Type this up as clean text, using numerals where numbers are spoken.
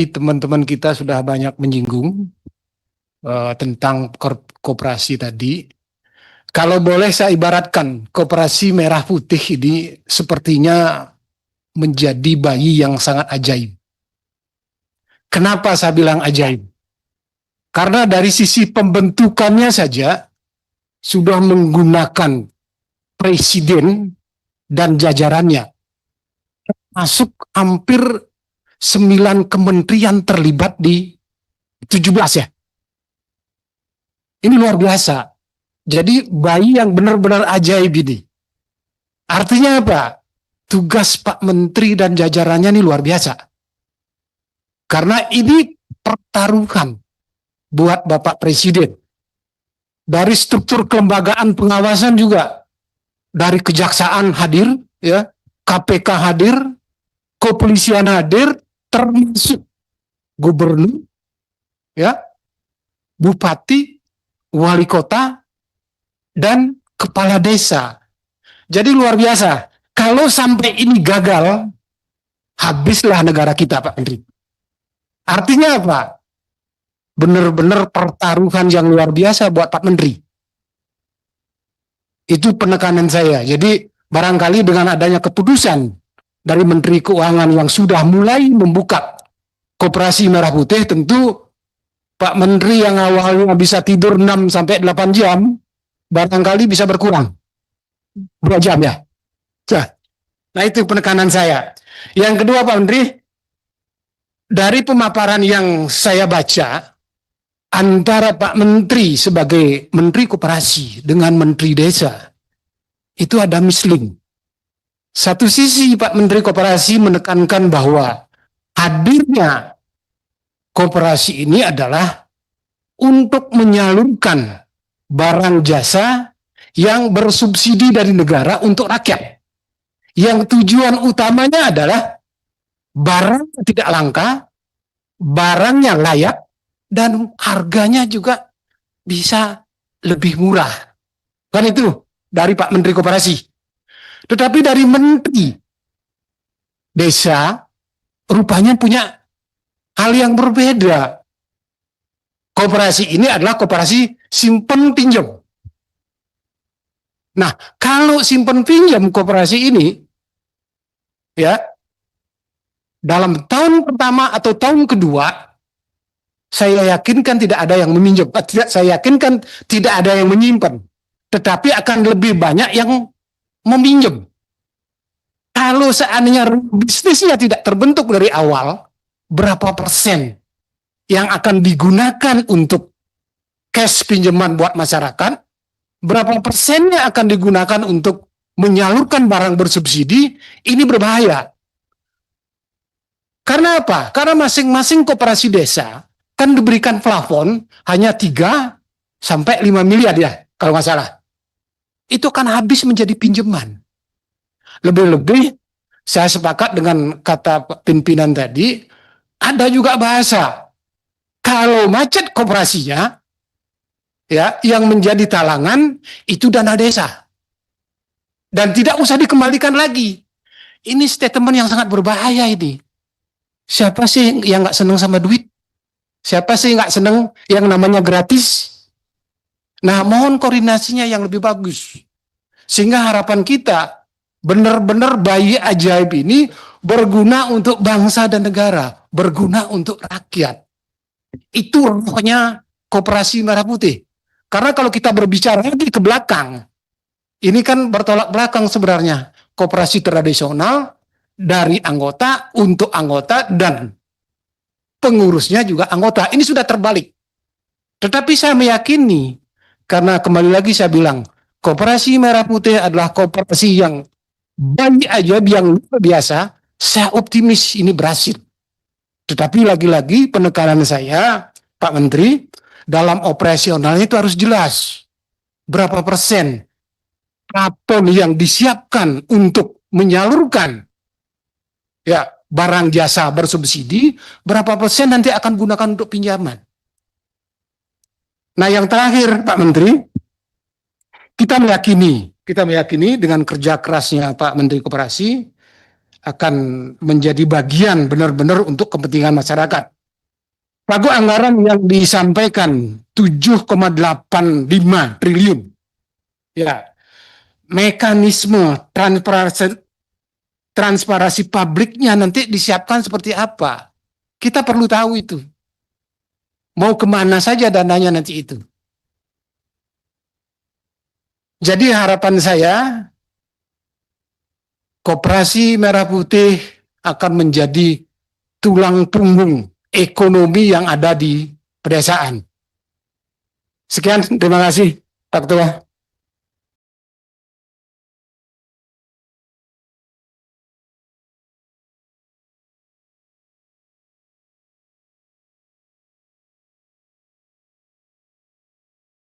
Teman-teman kita sudah banyak menyinggung tentang koperasi tadi. Kalau boleh saya ibaratkan, koperasi merah putih ini sepertinya menjadi bayi yang sangat ajaib. Kenapa saya bilang ajaib? Karena dari sisi pembentukannya saja sudah menggunakan presiden dan jajarannya. Masuk hampir 9 kementerian terlibat di 17 ya. Ini luar biasa. Jadi bayi yang benar-benar ajaib ini. Artinya apa? Tugas Pak Menteri dan jajarannya ini luar biasa. Karena ini pertaruhan buat Bapak Presiden. Dari struktur kelembagaan pengawasan juga. Dari kejaksaan hadir, ya, KPK hadir, kepolisian hadir, termasuk gubernur, ya, bupati, wali kota, dan kepala desa. Jadi luar biasa. Kalau sampai ini gagal, habislah negara kita, Pak Menteri. Artinya apa? Benar-benar pertaruhan yang luar biasa buat Pak Menteri. Itu penekanan saya. Jadi barangkali dengan adanya keputusan dari Menteri Keuangan yang sudah mulai membuka koperasi merah putih, tentu Pak Menteri yang awalnya bisa tidur 6 sampai 8 jam, barangkali bisa berkurang 2 jam ya. Nah itu penekanan saya. Yang kedua Pak Menteri, dari pemaparan yang saya baca, antara Pak Menteri sebagai Menteri Koperasi dengan Menteri Desa, itu ada misling. Satu sisi Pak Menteri Koperasi menekankan bahwa hadirnya koperasi ini adalah untuk menyalurkan barang jasa yang bersubsidi dari negara untuk rakyat. Yang tujuan utamanya adalah barang tidak langka, barangnya layak, dan harganya juga bisa lebih murah. Kan itu dari Pak Menteri Koperasi. Tetapi dari Menteri Desa, rupanya punya hal yang berbeda. Koperasi ini adalah koperasi simpen pinjam. Nah, kalau simpen pinjam koperasi ini, ya, dalam tahun pertama atau tahun kedua, saya yakinkan tidak ada yang meminjam. Saya yakinkan tidak ada yang menyimpan. Tetapi akan lebih banyak yang meminjam. Kalau seandainya bisnisnya tidak terbentuk dari awal, berapa persen yang akan digunakan untuk cash pinjaman buat masyarakat, berapa persennya akan digunakan untuk menyalurkan barang bersubsidi, ini berbahaya. Karena apa? Karena masing-masing koperasi desa kan diberikan plafon hanya 3 sampai 5 miliar ya, kalau nggak salah. Itu kan habis menjadi pinjaman. Lebih-lebih, saya sepakat dengan kata pimpinan tadi, ada juga bahasa, kalau macet koperasinya, ya, yang menjadi talangan, itu dana desa. Dan tidak usah dikembalikan lagi. Ini statement yang sangat berbahaya ini. Siapa sih yang nggak senang sama duit? Siapa sih nggak senang yang namanya gratis? Nah, mohon koordinasinya yang lebih bagus. Sehingga harapan kita, benar-benar bayi ajaib ini berguna untuk bangsa dan negara, berguna untuk rakyat. Itu rohnya koperasi merah putih. Karena kalau kita berbicara lagi ke belakang, ini kan bertolak belakang sebenarnya. Koperasi tradisional dari anggota untuk anggota dan pengurusnya juga anggota. Ini sudah terbalik. Tetapi saya meyakini, karena kembali lagi saya bilang, koperasi merah putih adalah koperasi yang bayi ajaib yang luar biasa. Saya optimis ini berhasil. Tetapi lagi-lagi penekanan saya, Pak Menteri, dalam operasionalnya itu harus jelas. Berapa persen rapor yang disiapkan untuk menyalurkan ya barang jasa bersubsidi, berapa persen nanti akan gunakan untuk pinjaman. Nah, yang terakhir Pak Menteri, kita meyakini dengan kerja kerasnya Pak Menteri Koperasi, akan menjadi bagian benar-benar untuk kepentingan masyarakat. Pagu anggaran yang disampaikan 7,85 triliun. Ya, mekanisme transparansi publiknya nanti disiapkan seperti apa? Kita perlu tahu itu. Mau kemana saja dananya nanti itu. Jadi harapan saya, Koperasi Merah Putih akan menjadi tulang punggung ekonomi yang ada di pedesaan. Sekian, terima kasih, Pak Ketua.